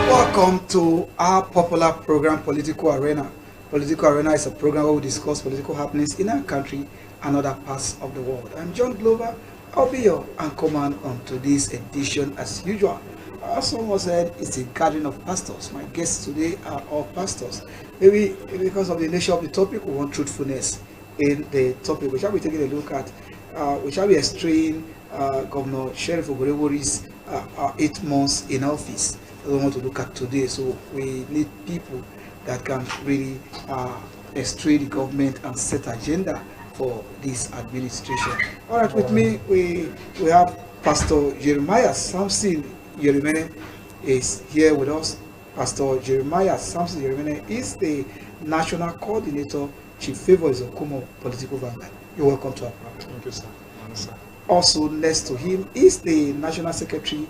Welcome to our popular program, Political Arena. Political Arena is a program where we discuss political happenings in our country and other parts of the world. I'm John Glover. I'll be your anchorman on today's edition as usual. As someone said, it's a gathering of pastors. My guests today are all pastors. Maybe because of the nature of the topic, we want truthfulness in the topic. We shall be taking a look at, we shall be extraying Governor Sheriff OBOREVWORI'S 8 months in office. I don't want to look at today, so we need people that can really estray the government and set agenda for this administration. All right, with me we have Pastor Jeremiah Samson Yerimene is here with us. Pastor Jeremiah Samson Yerimene is the National Coordinator, Chief Favour Izoukumor, Political Vanguard. You're welcome to our program. Thank you, sir. Also next to him is the National Secretary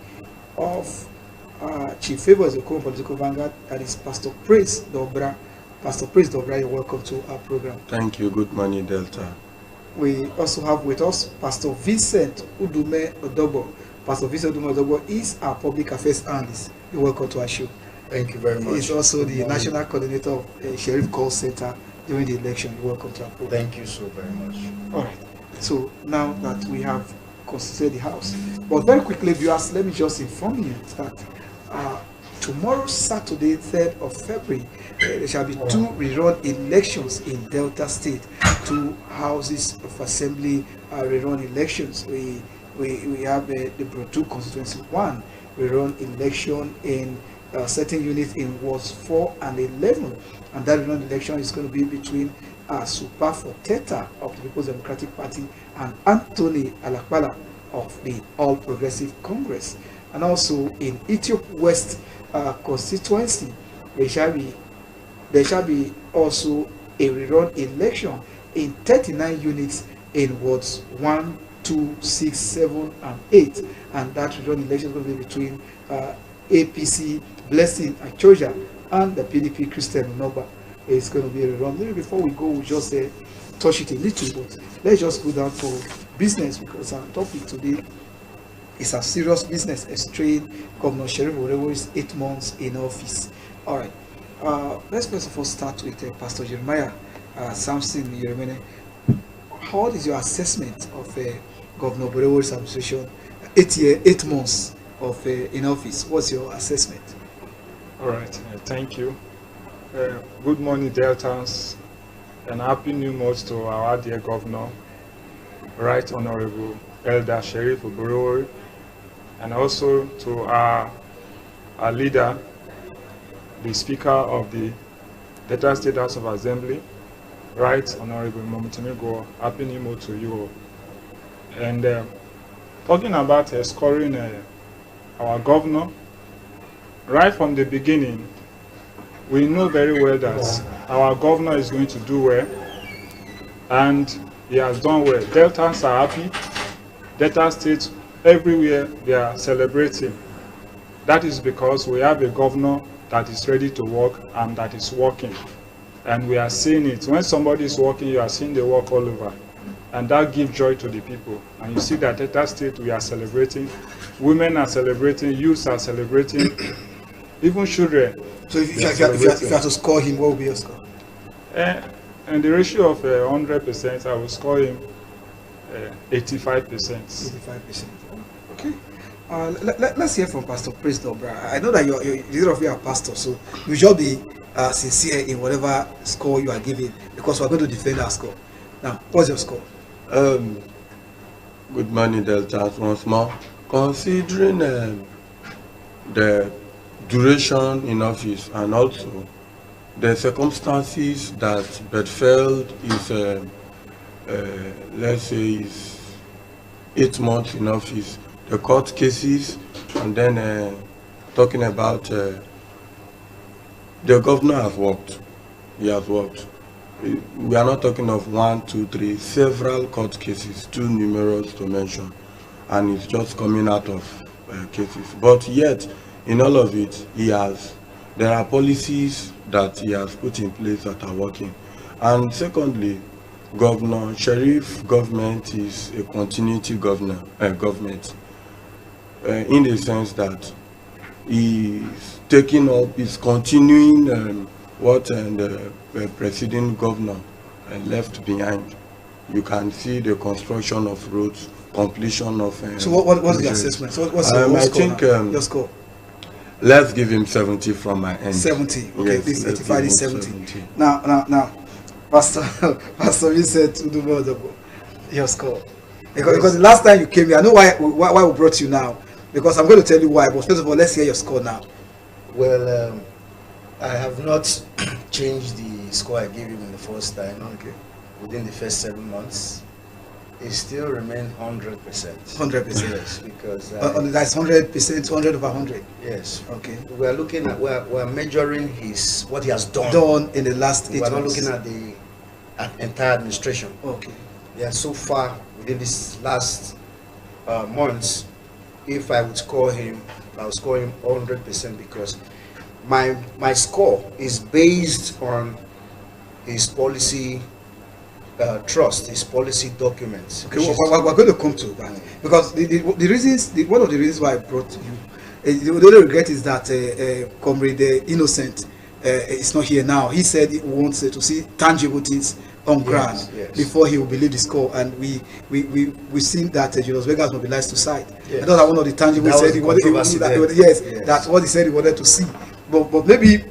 of Chief Favour Izoukumor, Political Vanguard, that is Pastor Praise Dobra. Pastor Praise Dobra, you're welcome to our program. Thank you. Good morning, Delta. We also have with us Pastor Vincent Udume Odogbo. Pastor Vincent Udume Odogbo is our public affairs analyst. You're welcome to our show. Thank you very much. He's also the National Coordinator of Sheriff Call Center during the election. You're welcome to our program. Thank you so very much. All right. So now that we have constituted the House, but very quickly, viewers, let me just inform you that tomorrow, Saturday, 3rd of February, there shall be 2 rerun elections in Delta State. 2 houses of assembly rerun elections. We have the Brotu constituency 1 rerun election in certain units in wards 4 and 11, and that rerun election is going to be between Super Forteta of the People's Democratic Party and Anthony Alakpala of the All Progressive Congress. And also in Ethiopia West constituency, there shall be also a rerun election in 39 units in wards 1, 2, 6, 7, and 8, and that rerun election is going to be between APC Blessing Achoja and the PDP Christian Noba. It's going to be a rerun. Maybe before we go, we'll just touch it a little, but let's just go down to business, because our topic today is a serious business, estraying Governor Sheriff OBOREVWORI'S 8 months in office. All right. Let's first of all start with Pastor Jeremiah Samson Yerimene. How is your assessment of Governor OBOREVWORI'S administration, 8 months of in office? What's your assessment? All right. Thank you. Good morning, Deltans, and happy new month to our dear Governor, Right Honorable Elder Sheriff OBOREVWORI, and also to our leader, the Speaker of the Delta State House of Assembly, Right Honorable Momitimigo. Happy new month to you all. And talking about scoring our governor, right from the beginning, we know very well that our governor is going to do well, and he has done well. Deltans are happy. Delta State, everywhere they are celebrating. That is because we have a governor that is ready to work and that is working. And we are seeing it. When somebody is working, you are seeing the work all over. And that gives joy to the people. And you see that Delta State, we are celebrating. Women are celebrating. Youths are celebrating. Even children. So if you have to score him, what will be your score? And the ratio of 100%, I will score him 85%. 85%. Okay. Let's hear from Pastor Praise Dobra. I know that either of you are pastors, so you should be sincere in whatever score you are giving, because we're going to defend our score. Now, what's your score? Good morning, Delta. Once more, considering the duration in office and also the circumstances that Bedfeld is, let's say, is 8 months in office, the court cases, and then talking about the governor has worked. He has worked. We are not talking of 1, 2, 3, several court cases, too numerous to mention, and it's just coming out of cases. But yet, in all of it, there are policies that he has put in place that are working. And secondly, Governor Sheriff government is a continuity government, in the sense that is taking up, is continuing what the preceding governor left behind. You can see the construction of roads, completion of. So what's the assessment? So what's your I think your score? Let's give him 70 from my end. 70. Okay, Yes, this let's 85 give is him 70. Now, Pastor, you said to do your score. Because the last time you came here, I know why we brought you now. Because I'm going to tell you why. But first of all, let's hear your score now. Well, I have not changed the score I gave him in the first time. Okay. Within the first 7 months, it still remained 100%. 100%. Yes, because that's 100%, 100 over 100. yes. Okay. We are looking at we're measuring what he has done. Done in the last 8 We're months. not looking at the entire administration. Okay. Yeah, so far within this last months, if I would score him, I would score him 100% because my score is based on his policy trust, his policy documents. Okay, we're going to come to that because the reasons, one of the reasons why I brought you, the only regret is that Comrade Innocent is not here now. He said he wants to see tangible things on ground before he will believe the score, and we seen that Julius Vegas mobilized to site. Yes. I thought that one of the tangible That said he wanted, that's what he said he wanted to see. But maybe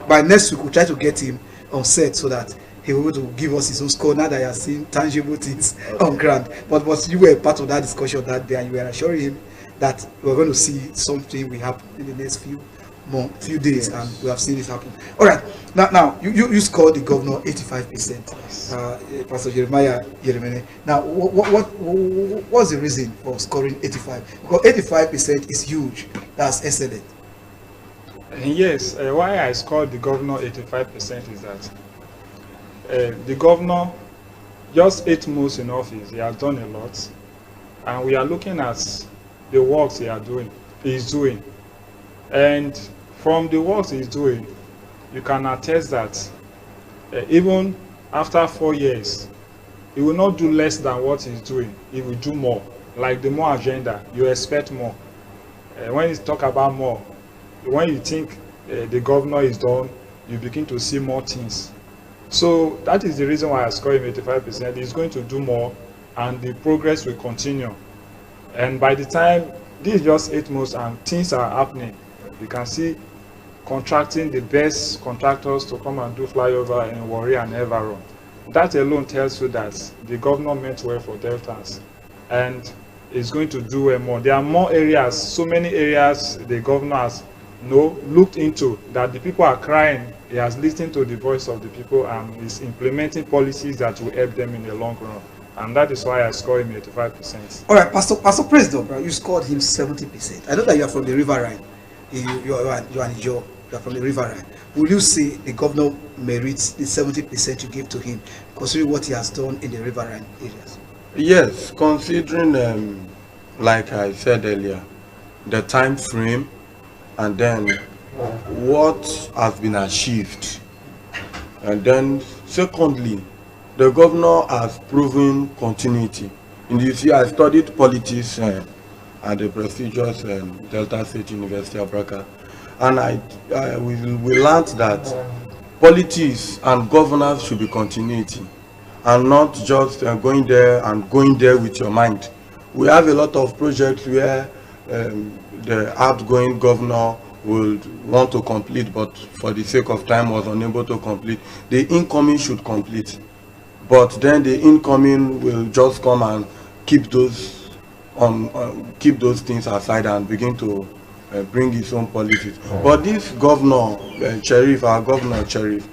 by next week we'll try to get him on set so that he will to give us his own score now that he has seen tangible things on ground. But you were part of that discussion that day, and you were assuring him that we're going to see something will happen in the next few days, and we have seen it happen. All right, now you scored the governor 85%, Pastor Jeremiah Yeremene. Now, what's the reason for scoring 85? Because 85% is huge. That's excellent. Yes, why I scored the governor 85% is that the governor, just 8 months in office, he has done a lot, and we are looking at the works he's doing, and from the works he's doing, you can attest that even after 4 years, he will not do less than what he's doing. He will do more. Like the more agenda, you expect more. When you talk about more, when you think the governor is done, you begin to see more things. So that is the reason why I score him 85%. He's going to do more, and the progress will continue. And by the time, this is just 8 months and things are happening. You can see contracting the best contractors to come and do flyover in Warri and Everon. That alone tells you that the governor meant well for Deltans, and is going to do well more. There are more areas, so many areas the governor has looked into, that the people are crying. He has listened to the voice of the people and is implementing policies that will help them in the long run. And that is why I score him 85%. All right, Pastor President, you scored him 70%. I know that you are from the Riverine. You are from the Riverine. Will you say the governor merits the 70% you gave to him, considering what he has done in the Riverine areas? Yes, considering, like I said earlier, the time frame, and then what has been achieved, and then secondly, the governor has proven continuity. In this year, I studied politics at the prestigious Delta State University of Bracca, and we learned that politics and governance should be continuity, and not just going there with your mind. We have a lot of projects where the outgoing governor would want to complete, but for the sake of time was unable to complete. The incoming should complete, but then the incoming will just come and keep those things aside and begin to bring his own policies. But this governor, our governor Sheriff,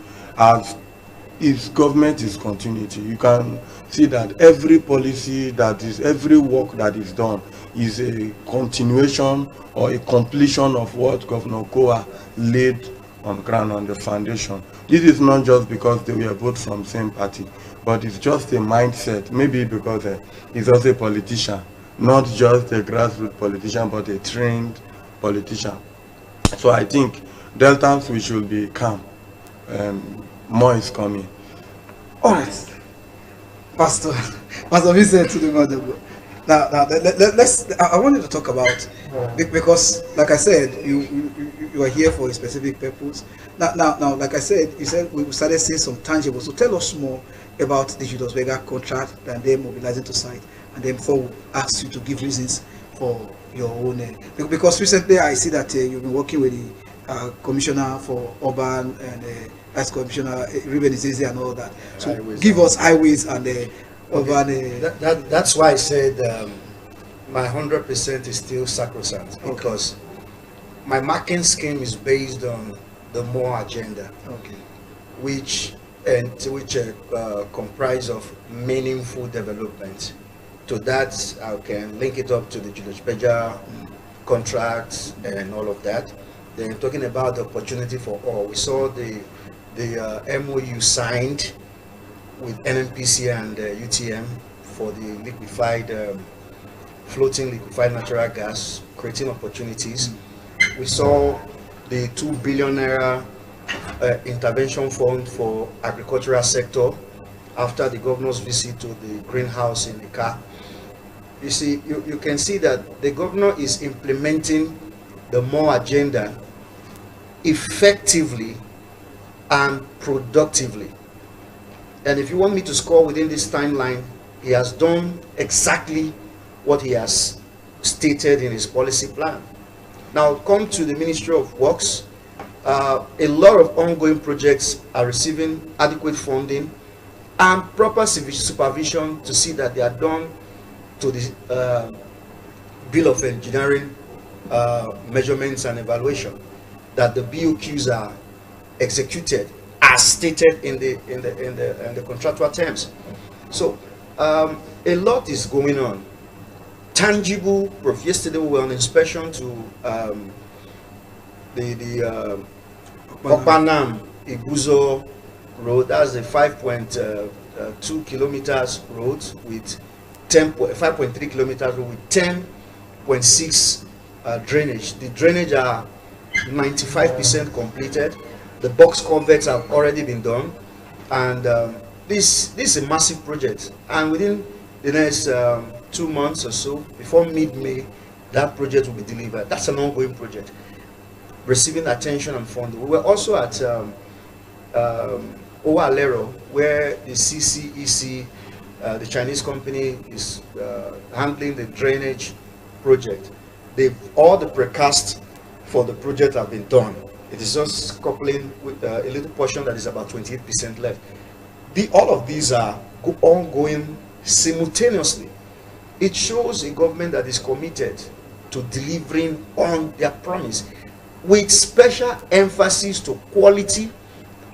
his government is continuity. You can see that every policy every work that is done is a continuation or a completion of what Governor Kowa laid on ground, on the foundation. This is not just because they were both from same party, but it's just a mindset. Maybe because he's also a politician, not just a grassroots politician, but a trained politician. So I think Deltans, we should be calm. More is coming. All right. Pastor, Pastor Vincent to the mother. Now, I wanted to talk about, because, like I said, you are here for a specific purpose. Now, like I said, you said we started seeing some tangible. So tell us more about the Julius Berger contract and then mobilizing to site, and then before we ask you to give reasons for your own. Because recently I see that you've been working with the Commissioner for Urban and as Commissioner Ruben Izezi and all that. So give us highways and urban. That's why I said my 100% is still sacrosanct, because my marking scheme is based on the MORE agenda, which comprise of meaningful development. To that, I can link it up to the Julius Berger contracts and all of that. Then talking about the opportunity for all, we saw the MOU signed with NNPC and UTM for the liquefied, floating liquefied natural gas, creating opportunities. We saw the $2 billion intervention fund for agricultural sector after the governor's visit to the greenhouse in the car. You see, you can see that the governor is implementing the MORE agenda effectively and productively. And if you want me to score within this timeline, he has done exactly what he has stated in his policy plan. Now, come to the Ministry of Works. A lot of ongoing projects are receiving adequate funding and proper supervision to see that they are done to the Bill of Engineering measurements and evaluation, that the BOQs are executed as stated in the contractual terms. So a lot is going on. Tangible proof. Yesterday we were on inspection to the Opanam Iguzo road. That's the 5.2 kilometers road with 5.3 kilometers road with 10.6 drainage. The drainage are 95% completed. The box convex have already been done, and this is a massive project. And within the next 2 months or so, before mid-May, that project will be delivered. That's an ongoing project, receiving attention and funding. We were also at Oalero, where the CCEC, the Chinese company, is handling the drainage project. All the precast for the project have been done. It is just coupling with a little portion that is about 28% left. All of these are ongoing simultaneously. It shows a government that is committed to delivering on their promise, with special emphasis to quality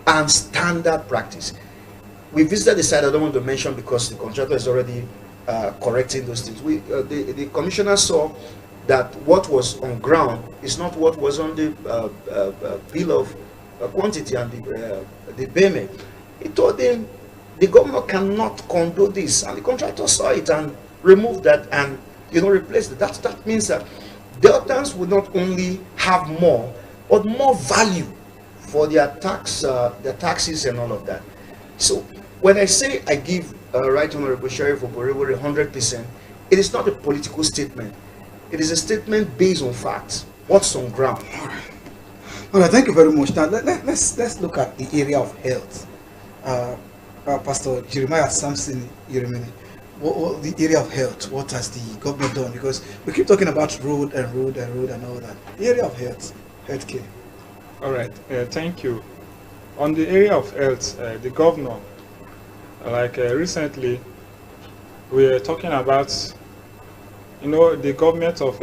and standard practice. We visited the site. I don't want to mention because the contractor is already correcting those things. The commissioner saw that what was on ground is not what was on the bill of quantity and the payment. He told him the governor cannot condone this, and the contractor saw it and removed that and replaced it. That means that Deltans will not only have more, but more value for their taxes and all of that. So when I say I give Right Honorable Sheriff Oborevwori 100%, it is not a political statement. It is a statement based on facts. What's on ground? All right, thank you very much. Now let's look at the area of health. Pastor Jeremiah Samson Yeremini, the area of health, what has the government done? Because we keep talking about road and all that. The area of health, healthcare. All right, thank you. On the area of health, the governor, recently, we are talking about, the government of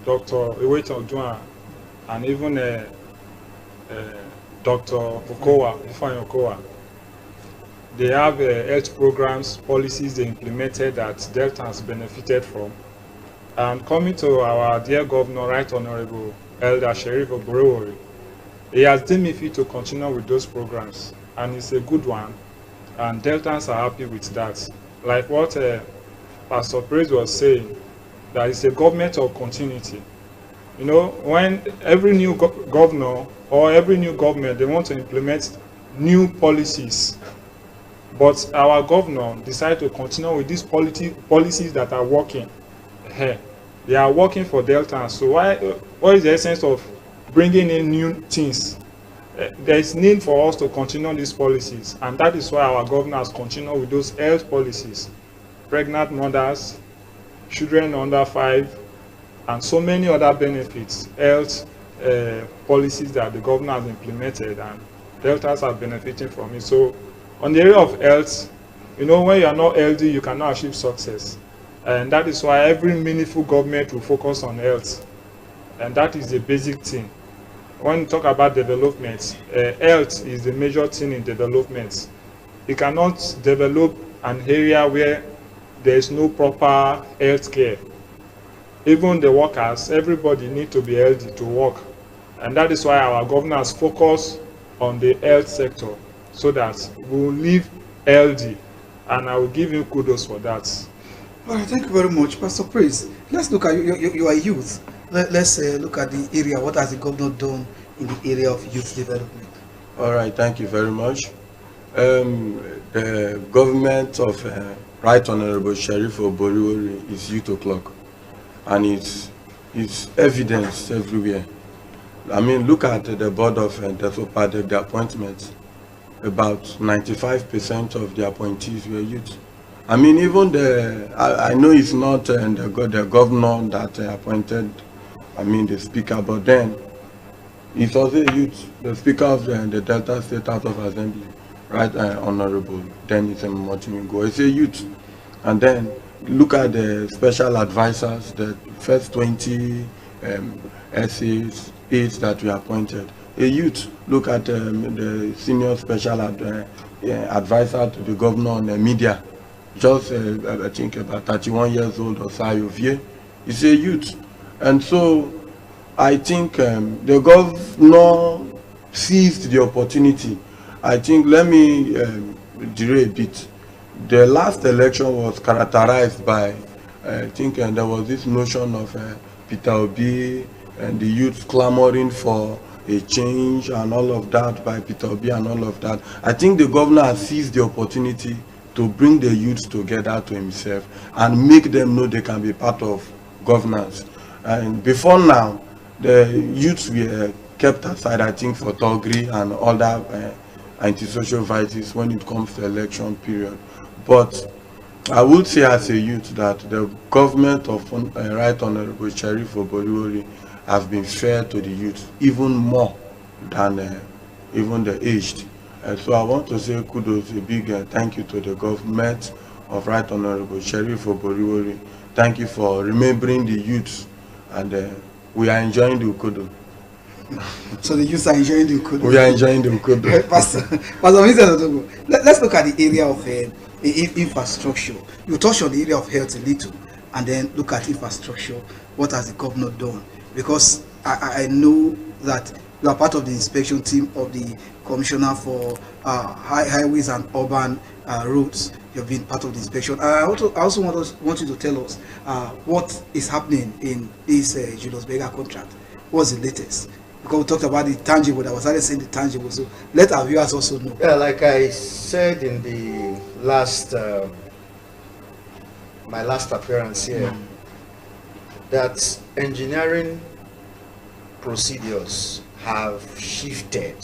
Dr. Iweton Oduah and even Dr. Okowa. They have health programs, policies they implemented that Deltans benefited from. And coming to our dear governor, Right Honorable Elder Sheriff Oborevwori, he has deemed me fit to continue with those programs, and it's a good one, and Deltans are happy with that. Like what Pastor Praise was saying, that it's a government of continuity. When every new governor or every new government, they want to implement new policies, But our governor decided to continue with these policies that are working here. They are working for Deltans. So what is the essence of bringing in new things? There is need for us to continue these policies, and that is why our governor has continued with those health policies. Pregnant mothers, children under 5, and so many other benefits, health policies that the governor has implemented, and Deltas are benefiting from it. So on the area of health, you know, when you are not healthy, you cannot achieve success. And that is why every meaningful government will focus on health. And that is the basic thing. When you talk about development, health is the major thing in development. You cannot develop an area where there is no proper health care. Even the workers, everybody need to be healthy to work. And that is why our governors focus on the health sector, so that we will live healthy. And I will give you kudos for that. All right, thank you very much, Pastor Praise. Let's look at you are youth. Let's look at the area. What has the governor done in the area of youth development? All right, thank you very much. The government of Right Honorable Sheriff Oborevwori is youth o'clock, and it's evidenced everywhere. I mean, look at the board of the appointments. About 95% of the appointees were youth. I mean, even I know it's not the governor that appointed, I mean, the speaker, but then it's also youth. The speaker of the Delta State House of Assembly, Right Honorable Dennis Motimingo, is a youth. And then look at the special advisors, the first 20 essays, aides that we appointed. A youth. Look at the senior special advisor to the governor on the media. Just I think about 31 years old or so, he's a youth. And so I think the governor seized the opportunity. I think, let me derail a bit. The last election was characterized by, I think there was this notion of Peter Obi and the youth clamoring for a change and all of that by Peter Obi and all of that. I think the governor has seized the opportunity to bring the youth together to himself and make them know they can be part of governance. And before now, the youths were kept aside, I think, for thuggery and other antisocial vices when it comes to election period. But I would say as a youth that the government of Right Honorable Sheriff Oborevwori have been fair to the youth, even more than even the aged. So I want to say kudos, a big thank you to the government of Right Honorable Sheriff Oborevwori. Thank you for remembering the youth, and we are enjoying the ukudo. So the youth are enjoying the ukudo. We are enjoying the ukudo. Pastor, let's look at the area of infrastructure. You touched on the area of health a little, and then look at infrastructure. What has the governor done? Because I know that you are part of the inspection team of the Commissioner for Highways and Urban Roads. You've been part of the inspection. I also want you to tell us what is happening in this Julius Berger contract. What's the latest? Because we talked about the tangible, I was already saying the tangible, so let our viewers also know. Yeah, like I said in the last, my last appearance here, that engineering procedures have shifted.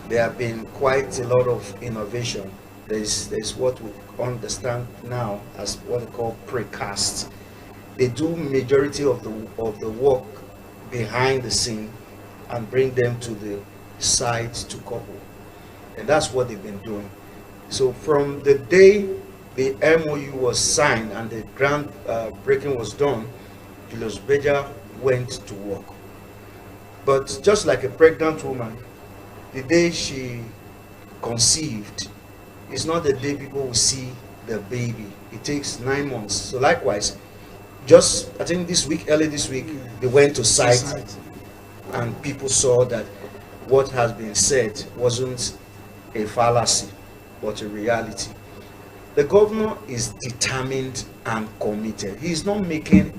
There have been quite a lot of innovation. There's what we understand now as what they call precast. They do majority of the work behind the scene and bring them to the site to couple, and that's what they've been doing. So from the day the MOU was signed and the ground breaking was done, Julius Berger went to work. But just like a pregnant woman, the day she conceived is not the day people will see the baby. It takes 9 months. So likewise, just I think early this week, they went to site and people saw that what has been said wasn't a fallacy, but a reality. The governor is determined and committed. He is not making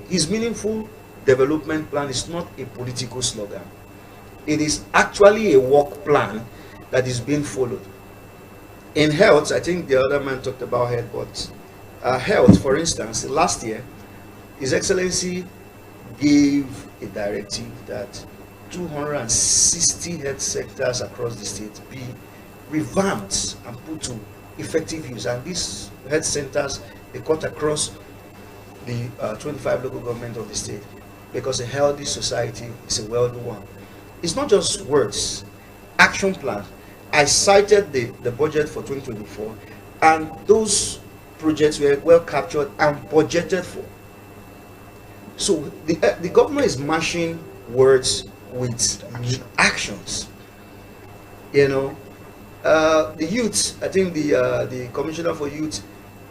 his meaningful development plan is not a political slogan. It is actually a work plan that is being followed. In health, I think the other man talked about health, but health, for instance, last year, His Excellency gave a directive that 260 health sectors across the state be revamped and put to effective use. And these health centers, they cut across the 25 local government of the state, because a healthy society is a wealthy one. It's not just words, action plan. I cited the budget for 2024, and those projects were well captured and budgeted for. So the government is mashing words with actions. You know, the youth, I think the Commissioner for Youth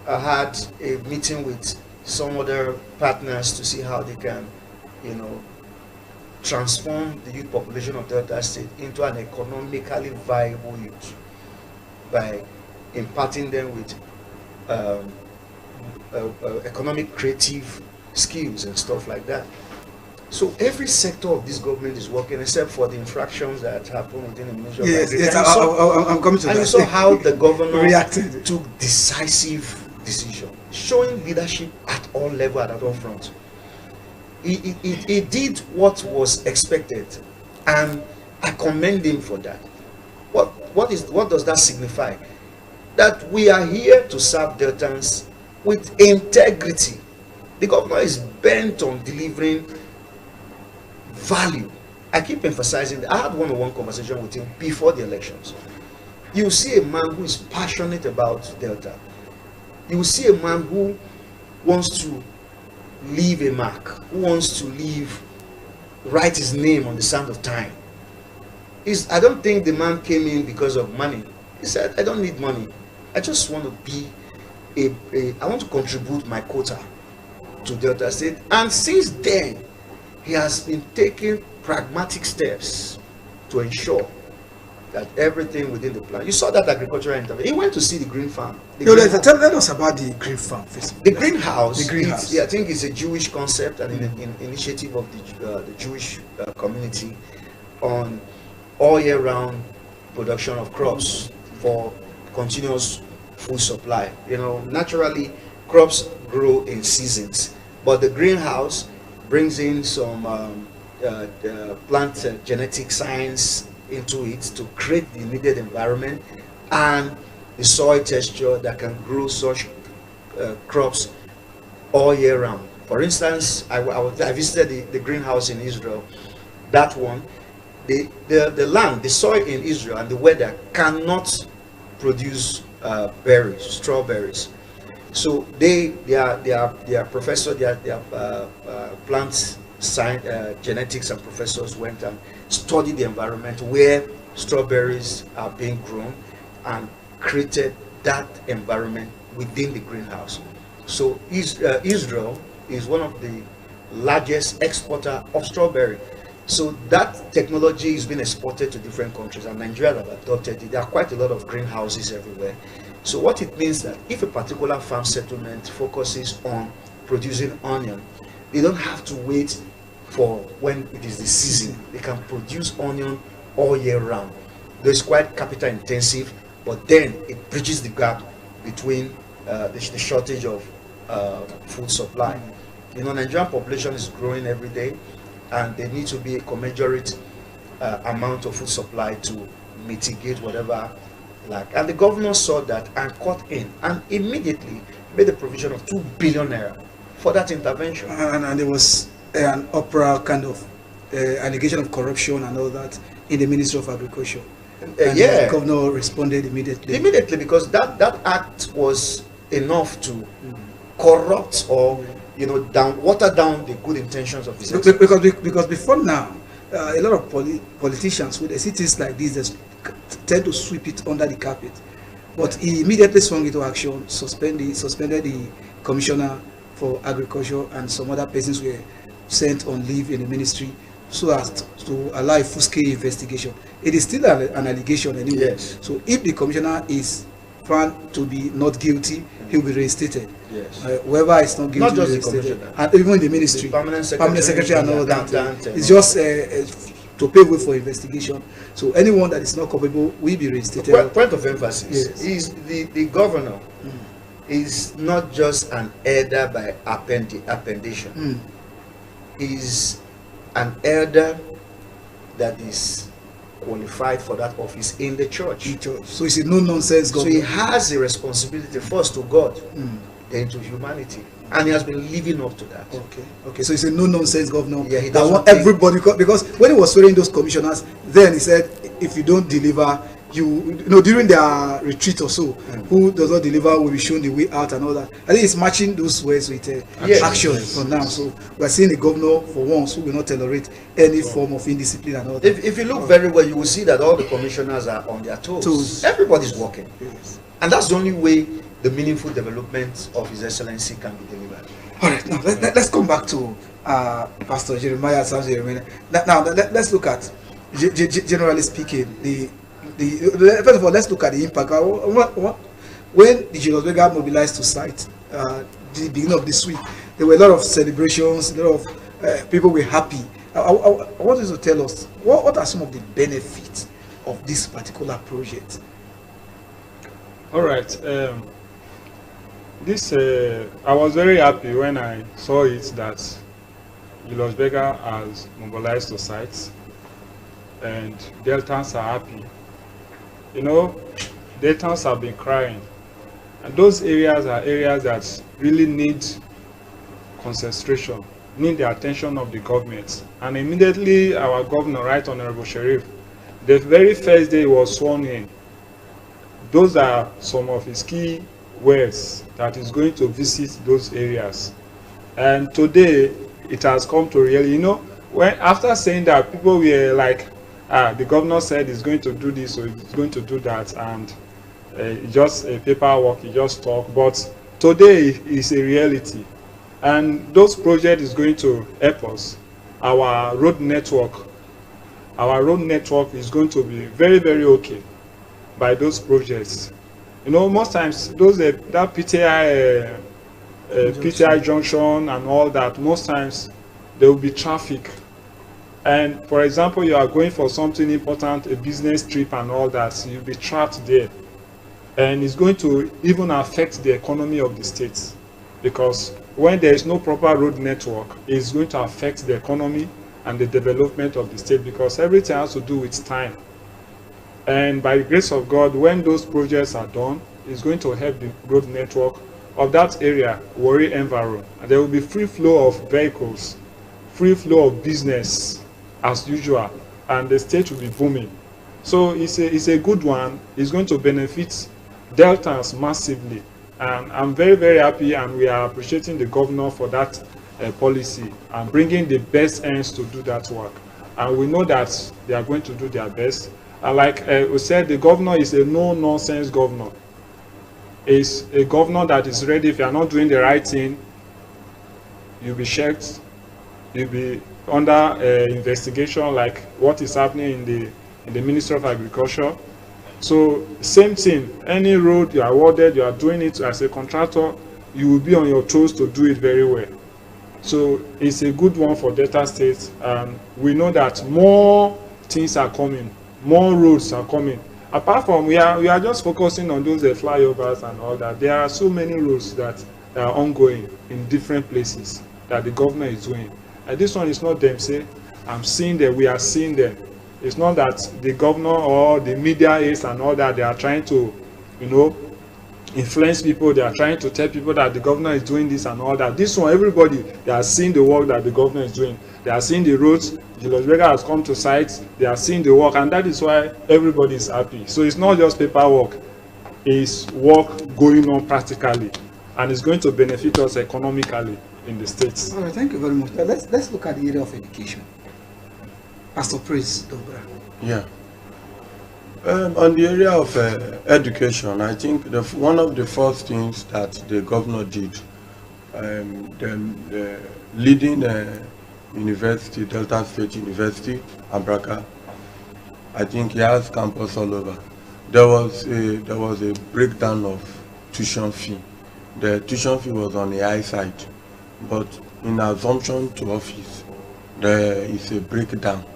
had a meeting with some other partners to see how they can, you know, transform the youth population of Delta State into an economically viable youth by imparting them with economic creative skills and stuff like that. So every sector of this government is working, except for the infractions that happen within the Ministry of Yes, Agriculture. yes, I'm coming to And that. you saw how the governor Reacted. took decisive decision, showing leadership at all levels, at all fronts. He did what was expected, and I commend him for that. What does that signify? That we are here to serve Deltans with integrity. The governor is bent on delivering value. I keep emphasizing that. I had one-on-one conversation with him before the elections. You see a man who is passionate about Delta. You see a man who wants to leave a mark, who wants to write his name on the sand of time. I don't think the man came in because of money. He said, I don't need money. I just want to be I want to contribute my quota to Delta State. And since then, he has been taking pragmatic steps to ensure that everything within the plan. You saw that agricultural intervention. He went to see the green farm. Tell us about the green farm first. The greenhouse. The greenhouse. I think it's a Jewish concept and an initiative of the Jewish community on all year round production of crops for continuous food supply. You know, naturally crops grow in seasons, but the greenhouse brings in some plant genetic science into it to create the needed environment and the soil texture that can grow such crops all year round. For instance, I visited the greenhouse in Israel. That one, the land, the soil in Israel and the weather cannot produce berries, strawberries. So their professor, their plant science, genetics and professors went and studied the environment where strawberries are being grown and created that environment within the greenhouse. So Israel is one of the largest exporter of strawberry. So that technology is being exported to different countries, and Nigeria have adopted it. There are quite a lot of greenhouses everywhere. So what it means that if a particular farm settlement focuses on producing onion, they don't have to wait for when it is the season. They can produce onion all year round. Though it's quite capital intensive, but then it bridges the gap between the shortage of food supply. You know, Nigerian population is growing every day, and there needs to be a commensurate amount of food supply to mitigate whatever lack. And the governor saw that and cut in and immediately made the provision of 2 billion naira for that intervention. And there was an opera kind of allegation of corruption and all that in the Ministry of Agriculture. And Yeah, the governor responded immediately. immediately, because that act was enough to corrupt or, you know, water down the good intentions of his excellency. Because before now, a lot of politicians, when they see things like this, they tend to sweep it under the carpet. But he immediately swung into action, suspended the commissioner for agriculture, and some other persons were sent on leave in the ministry so as to allow a full-scale investigation. It is still an allegation anyway. Yes. So if the commissioner is found to be not guilty, he will be reinstated. Yes. Whoever is not guilty, Not just will be the reinstated. commissioner. And even the ministry, The permanent secretary and all that. accountant, It's just to pave way for investigation. So anyone that is not culpable will be reinstated. Point of emphasis is the governor is not just an elder by appendation. Is an elder that is qualified for that office in the church. So it's a no-nonsense governor. So he has a responsibility first to God, then to humanity, and he has been living up to that. Okay. So it's a no-nonsense governor. Yeah, he that doesn't want everybody, because when he was swearing those commissioners, then he said, if you don't deliver, you know, during their retreat or so, who does not deliver will be shown the way out and all that. I think it's matching those words with action for now. So we're seeing a governor for once who will not tolerate any form of indiscipline and all that. If you look very well, you will see that all the commissioners are on their toes. Everybody's working. And that's the only way the meaningful development of His Excellency can be delivered. All right, now let's come back to Pastor Jeremiah. Now let's look at, generally speaking, first of all, let's look at the impact. When the Julius Berger mobilized to site the beginning of this week, there were a lot of celebrations, a lot of people were happy. I want you to tell us what are some of the benefits of this particular project. All right. I was very happy when I saw it that Julius Berger has mobilized to sites, and Deltans are happy. You know, Deltans have been crying, and those areas are areas that really need concentration, need the attention of the government. And immediately our governor, Right Honorable Sheriff, the very first day he was sworn in, those are some of his key words that he's going to visit those areas. And today it has come to really, you know, when after saying that, people were like, the governor said he's going to do this, so he's going to do that, and just a paperwork, he just talk. But today is a reality, and those projects is going to help us. Our road network is going to be very, very okay by those projects. You know, most times those that PTI junction and all that, most times there will be traffic. And for example, you are going for something important, a business trip and all that, you'll be trapped there. And it's going to even affect the economy of the state, because when there is no proper road network, it's going to affect the economy and the development of the state, because everything has to do with time. And by the grace of God, when those projects are done, it's going to help the road network of that area, Warri Environ. And there will be free flow of vehicles, free flow of business as usual, and the state will be booming. So it's a good one. It's going to benefit Deltans massively, and I'm very, very happy, and we are appreciating the governor for that policy and bringing the best ends to do that work. And we know that they are going to do their best. And like we said, the governor is a no-nonsense governor. It's a governor that is ready. If you are not doing the right thing, you'll be checked, you'll be under investigation, like what is happening in the Ministry of Agriculture. So same thing, any road you are awarded, you are doing it as a contractor, you will be on your toes to do it very well. So it's a good one for Delta State, and we know that more things are coming, more roads are coming. Apart from we are just focusing on those flyovers and all that, there are so many roads that are ongoing in different places that the government is doing. And this one is not them say, I'm seeing them, we are seeing them. It's not that the governor or the media is and all that, they are trying to, you know, influence people, they are trying to tell people that the governor is doing this and all that. This one, everybody, they are seeing the work that the governor is doing. They are seeing the roads, Julius Berger has come to sites, they are seeing the work, and that is why everybody is happy. So it's not just paperwork, it's work going on practically, and it's going to benefit us economically in the states. All right, thank you very much. Now let's look at the area of education. Pastor Praise Dobra. Yeah. On the area of education, I think one of the first things that the governor did, the leading university, Delta State University, Abraka, I think he has campus all over. There was a breakdown of tuition fee. The tuition fee was on the high side, but in assumption to office, there is a breakdown.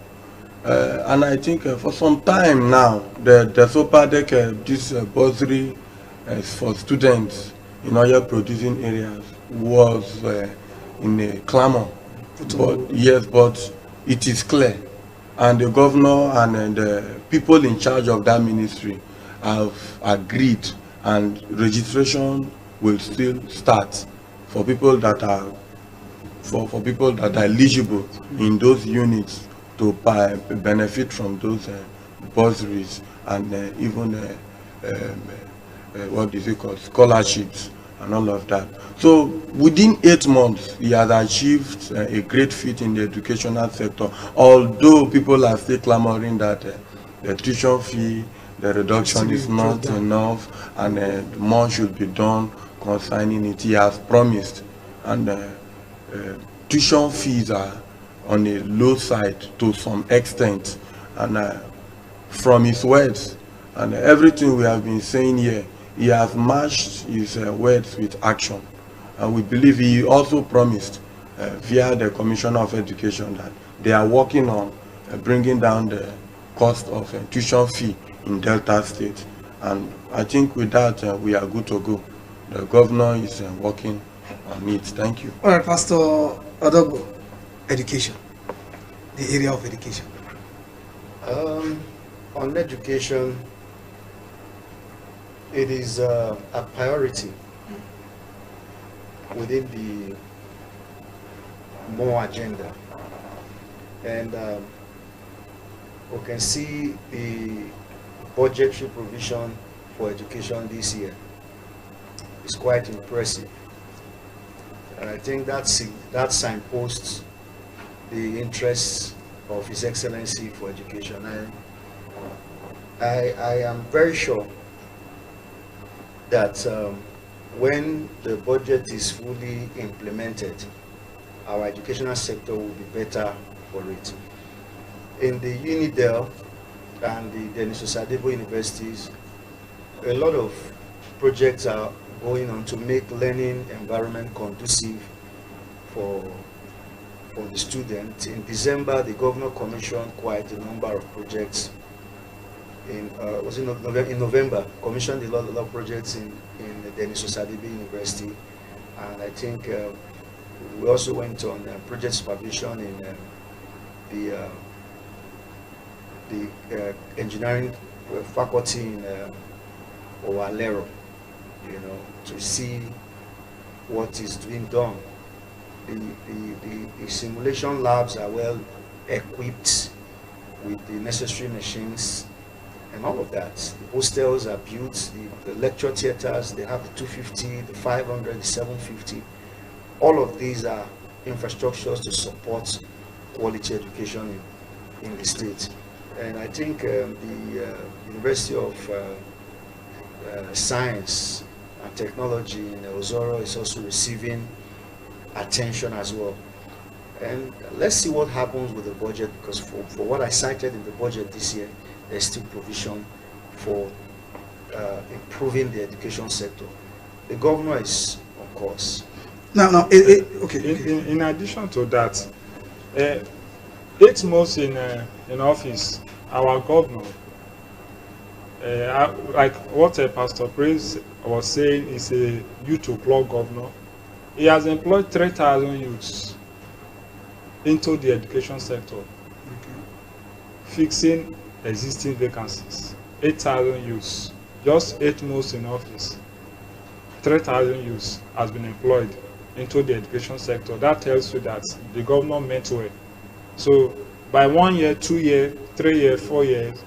And I think for some time now, the SOPADEC, this bursary for students in oil producing areas was in a clamor. But yes, but it is clear, and the governor and the people in charge of that ministry have agreed, and registration will still start for people that are people that are eligible in those units to benefit from those bursaries and even what is it called, scholarships and all of that. So within 8 months, he has achieved a great feat in the educational sector, although people are still clamoring that the tuition fee, the reduction is not enough, and more should be done concerning it. He has promised, and tuition fees are on a low side to some extent, and from his words and everything we have been saying here, he has matched his words with action. And we believe he also promised via the Commissioner of Education that they are working on bringing down the cost of tuition fee in Delta State. And I think with that, we are good to go. The governor is working on it. Thank you. All right, Pastor Odogbo, education, the area of education. On education, it is a priority within the more agenda, and we can see the budgetary provision for education this year is quite impressive, and I think that signposts the interests of His Excellency for education. And I am very sure that when the budget is fully implemented, our educational sector will be better for it. In the UNIDEL and the Denis Osadebo universities, a lot of projects are going on to make learning environment conducive for the student. In December, the governor commissioned quite a number of projects. In November, commissioned a lot of projects in the Denis Osadebe University, and I think we also went on project supervision in the engineering faculty in Owalero, you know, to see what is being done. The simulation labs are well equipped with the necessary machines and all of that. The hostels are built, the lecture theaters, they have the 250, the 500, the 750. All of these are infrastructures to support quality education in the state. And I think the University of Science and Technology in Ozoro is also receiving attention as well. And let's see what happens with the budget, because for what I cited in the budget this year, there's still provision for improving the education sector. The governor is on course. Okay. In addition to that, 8 months in office, our governor, like what Pastor Praise was saying, is a youth o'clock governor. He has employed 3,000 youths into the education sector, fixing existing vacancies. 8,000 youths, just 8 months in office. 3,000 youths has been employed into the education sector. That tells you that the governor meant well. So by 1 year, 2 years, 3 years, 4 years,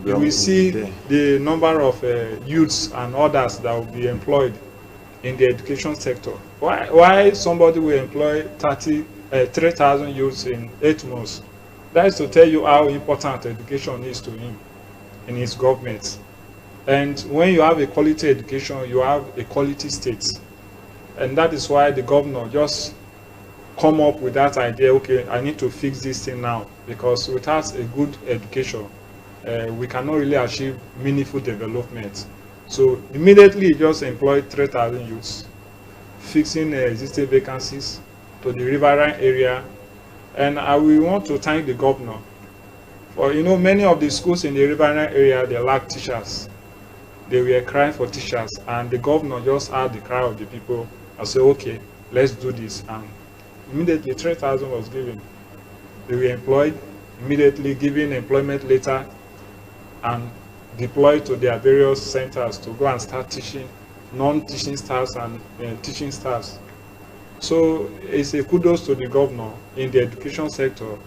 you will see the number of youths and others that will be employed in the education sector. Why somebody will employ 3,000 youths in 8 months? That is to tell you how important education is to him in his government. And when you have a quality education, you have a quality state. And that is why the governor just come up with that idea, okay, I need to fix this thing now, because without a good education, we cannot really achieve meaningful development. So immediately he just employed 3,000 youths, fixing existing vacancies to the riverine area. And I will want to thank the governor For many of the schools in the riverine area, they lack teachers. They were crying for teachers, and the governor just heard the cry of the people and said, okay, let's do this. And immediately 3,000 was given. They were employed, immediately given employment letter, and deployed to their various centers to go and start teaching non-teaching staffs and teaching staffs. So it's a kudos to the governor in the education sector,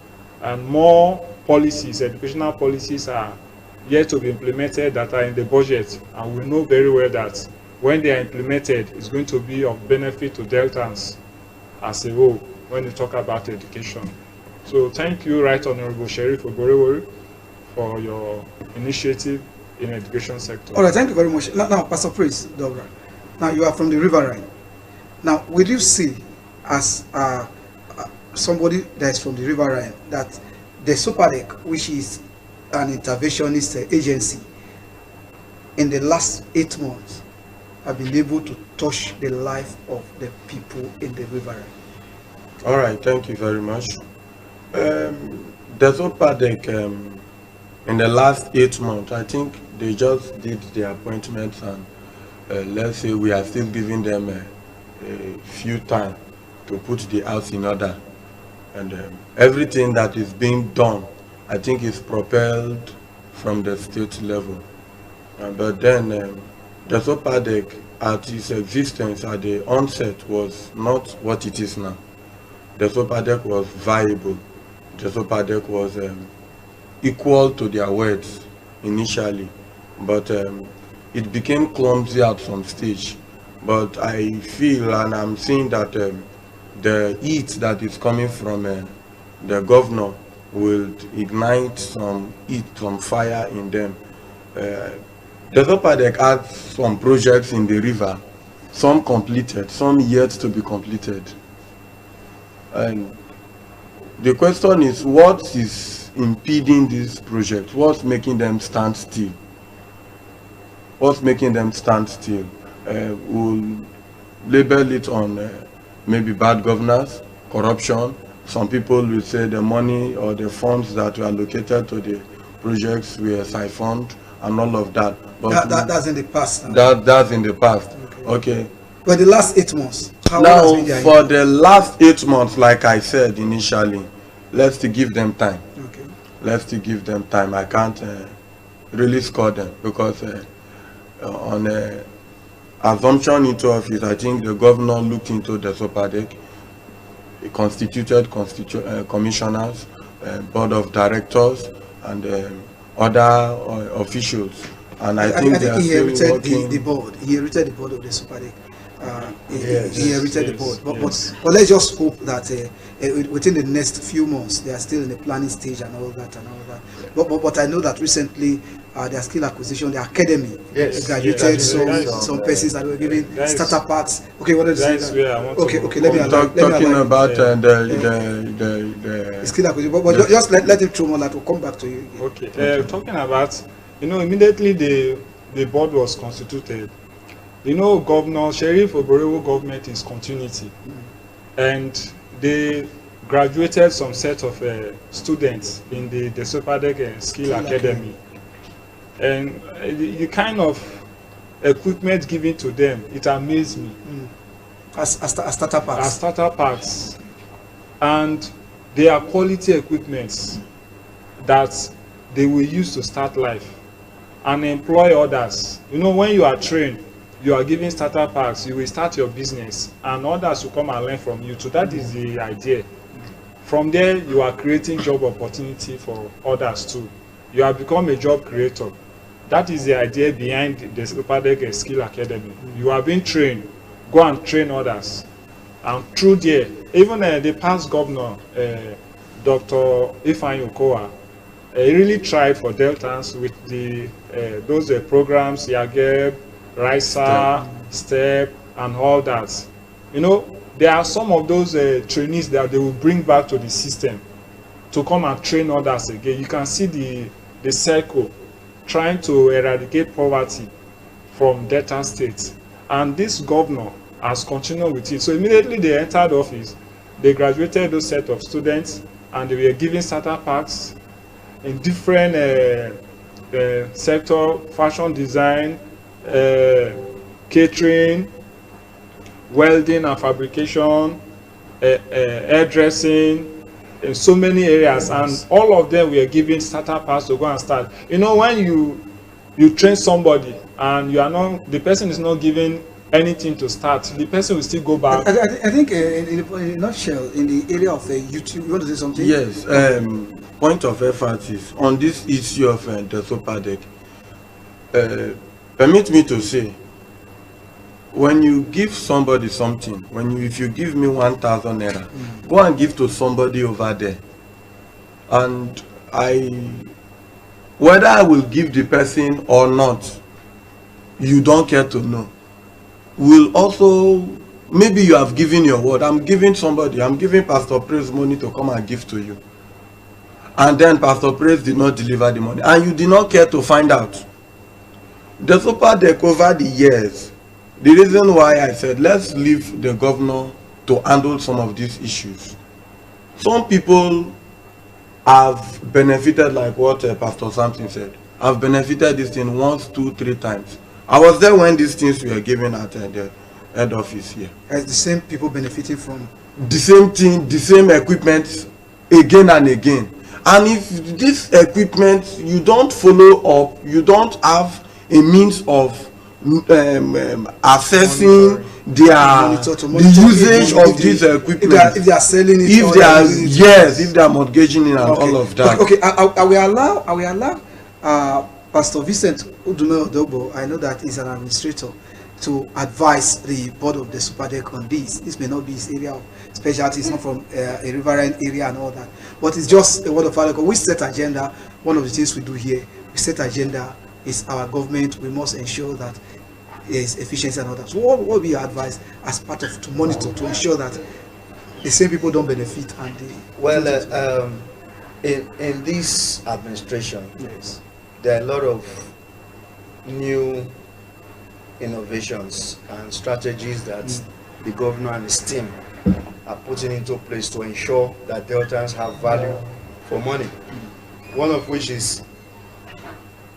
and more policies, educational policies are yet to be implemented that are in the budget, and we know very well that when they are implemented, it's going to be of benefit to Deltans as a whole when you talk about education. So thank you, Right Honorable Sheriff Oborevwori, for your initiative in education sector. All right, thank you very much. Now Pastor Praise, Dobra. Now you are from the riverine. Now, will you see, as somebody that is from the riverine, that the SOPADEC, which is an interventionist agency, in the last 8 months, have been able to touch the life of the people in the riverine? All right, thank you very much. The SOPADEC, in the last 8 months, I think they just did the appointments, and let's say we are still giving them a few time to put the house in order. And everything that is being done, I think, is propelled from the state level. But then the SOPADEC, at its existence at the onset, was not what it is now. The SOPADEC was viable. The SOPADEC was equal to their words initially, but it became clumsy at some stage. But I feel, and I'm seeing that the heat that is coming from the governor will ignite some heat, some fire in them. The SOPADEC had some projects in the river, some completed, some yet to be completed. And the question is, what is impeding this project? What's making them stand still? What's making them stand still? We'll label it on maybe bad governance, corruption. Some people will say the money or the funds that were allocated to the projects were siphoned and all of that. But that's in the past now. That's in the past. Okay. But the last 8 months, how now, has been their for the last 8 months, like I said initially, let's give them time. Okay. Let's give them time. I can't really score them because on assumption into office, I think the governor looked into the SOPADEC, constituted commissioners, board of directors, and other officials. And I think they are he still inherited working. the board. He inherited the board of the SOPADEC. Yes, he inherited the yes, board. yes. But let's just hope that within the next few months, they are still in the planning stage and all that and all that. But I know that recently, their skill acquisition, the academy, graduated some persons that were giving starter parts. Okay, what did you say? Okay, let me talking about the skill acquisition. But just let him through more that. We'll come back to you. Okay, talking about, immediately the board was constituted. Governor Sheriff Oborevwori government is continuity, and they graduated some set of students in the SOPADEC Skill Academy. And the kind of equipment given to them, it amazed me. As starter packs. As starter packs. And they are quality equipments that they will use to start life and employ others. When you are trained, you are given starter packs, you will start your business and others will come and learn from you. So that is the idea. From there, you are creating job opportunity for others too. You have become a job creator. That is the idea behind the SOPADEC Skill Academy. You are being trained, go and train others. And through there, even the past governor, Dr. Ifeanyi Okowa, he really tried for Deltans with those programs, YAGEB, RISA, STEP, and all that. There are some of those trainees that they will bring back to the system to come and train others again. You can see the circle trying to eradicate poverty from Delta State. And this governor has continued with it. So immediately they entered office, they graduated those set of students and they were given starter packs. in different sector, fashion design, catering, welding and fabrication, hairdressing, in so many areas, and all of them were given starter packs to go and start. You know, when you train somebody and you are not, the person is not given anything to start, the person will still go back. I think in a nutshell, in the area of YouTube, you want to say something? Yes, point of emphasis on this issue of the SOPADEC. Permit me to say, when you give somebody something, if you give me 1,000 naira, go and give to somebody over there, and whether I will give the person or not, you don't care to know. Will also, maybe you have given your word. I'm giving Pastor Praise money to come and give to you, and then Pastor Praise did not deliver the money, and you did not care to find out. The SOPADEC over the years, the reason why I said let's leave the governor to handle some of these issues. Some people have benefited, like what Pastor Samson said. I've benefited this thing once, 2, 3 times. I was there when these things were given at the head office here. As the same people benefiting from the same thing, the same equipment, again and again. And if this equipment, you don't follow up, you don't have a means of assessing the usage of this equipment, if they are selling it, if they are mortgaging it and all of that. Okay, I will allow Pastor Vincent Udume-Odogbo, I know that he's an administrator, to advise the board of the SOPADEC on this. This may not be his area of specialty, it's not from a riverine area and all that, but it's just a word of advice. We set agenda. One of the things we do here, we set agenda. Is our government. We must ensure that there is efficiency and all that. So what will be your advice as part of to monitor, to ensure that the same people don't benefit and the in this administration, yes, there are a lot of new innovations and strategies that the governor and his team are putting into place to ensure that Deltans have value for money. One of which is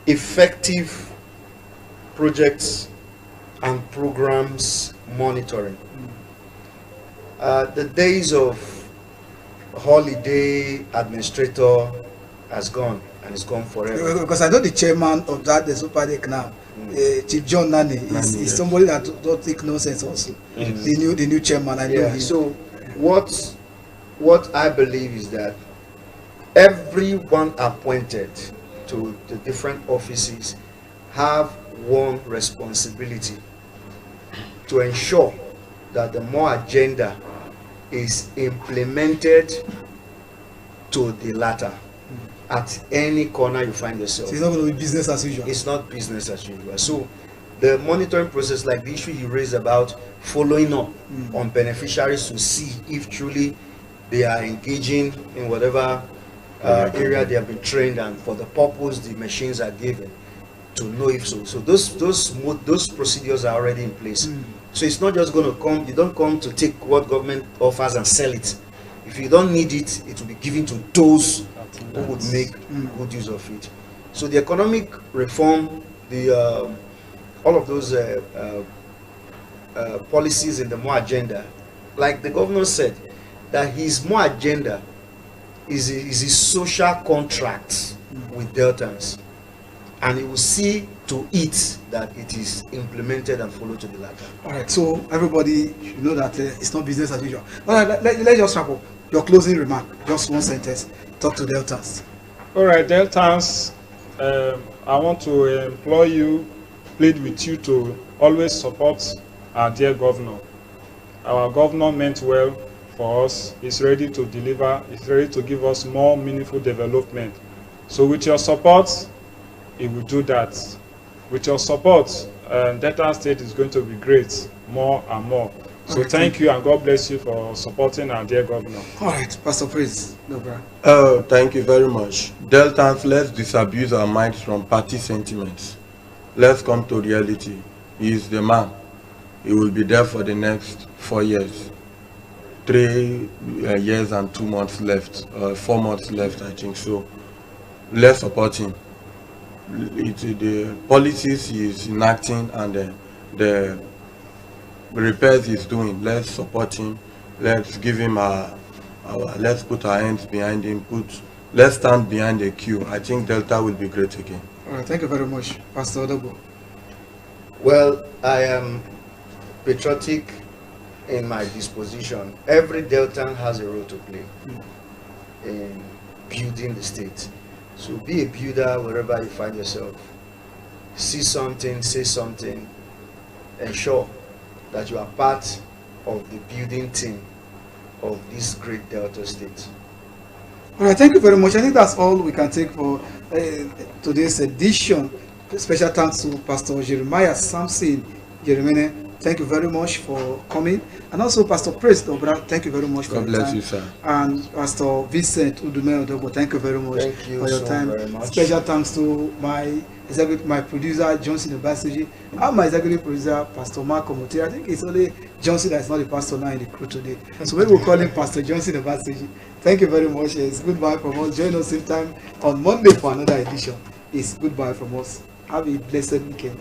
effective projects and programs monitoring. The days of holiday administrator has gone, and it's gone forever. Because I know the chairman of that, the SOPADEC now, Chief John Nani, is somebody that don't take nonsense also. The new chairman, I know him. So what I believe is that everyone appointed to the different offices have one responsibility: to ensure that the MOA agenda is implemented to the latter at any corner you find yourself. So it's not going to be business as usual. It's not business as usual. So the monitoring process, like the issue he raised about following up on beneficiaries to see if truly they are engaging in whatever area they have been trained, and for the purpose the machines are given, to know if so. So those procedures are already in place. So it's not just going to come. You don't come to take what government offers and sell it. If you don't need it, it will be given to those who would make good use of it. So the economic reform, the all of those policies in the MOA agenda, like the governor said, that his MOA agenda is a social contract with Deltans, and he will see to it that it is implemented and followed to the latter. All right, so everybody should know that it's not business as usual. All right, let's just wrap up. Your closing remark, just one sentence. Talk to Deltans. All right, Deltans, I want to implore you, plead with you to always support our dear governor. Our governor meant well for us. He's ready to deliver. He's ready to give us more meaningful development. So with your support, he will do that. With your support, Delta State is going to be great, more and more. So thank you, and God bless you for supporting our dear governor. All right, Pastor Praise. No, bro. Thank you very much. Deltans, let's disabuse our minds from party sentiments. Let's come to reality. He is the man. He will be there for the next 4 years. 3 years and 2 months left, 4 months left, I think so. let's support him. The policies he is enacting and the repairs he's doing, let's support him. Let's give him let's put our hands behind him. Let's stand behind the queue. I think Delta will be great again. All right, thank you very much, Pastor Odobo. Well, I am patriotic in my disposition. Every Deltan has a role to play in building the state. So be a builder wherever you find yourself. See something, say something, ensure that you are part of the building team of this great Delta state. All right, thank you very much. I think that's all we can take for today's edition. Special thanks to Pastor Jeremiah Samson Jeremene. Thank you very much for coming. And also Pastor Praise Dobra, thank you very much for God your bless time. you, sir. And Pastor Vincent Udume Odobo, thank you very much for your time. Very much. Special thanks to my producer Johnson Obasiji and my executive producer Pastor Mark Omote. I think it's only Johnson that's not the pastor now in the crew today. So maybe we'll call him Pastor Johnson Obasiji. Thank you very much. It's goodbye from us. Join us same time on Monday for another edition. It's goodbye from us. Have a blessed weekend.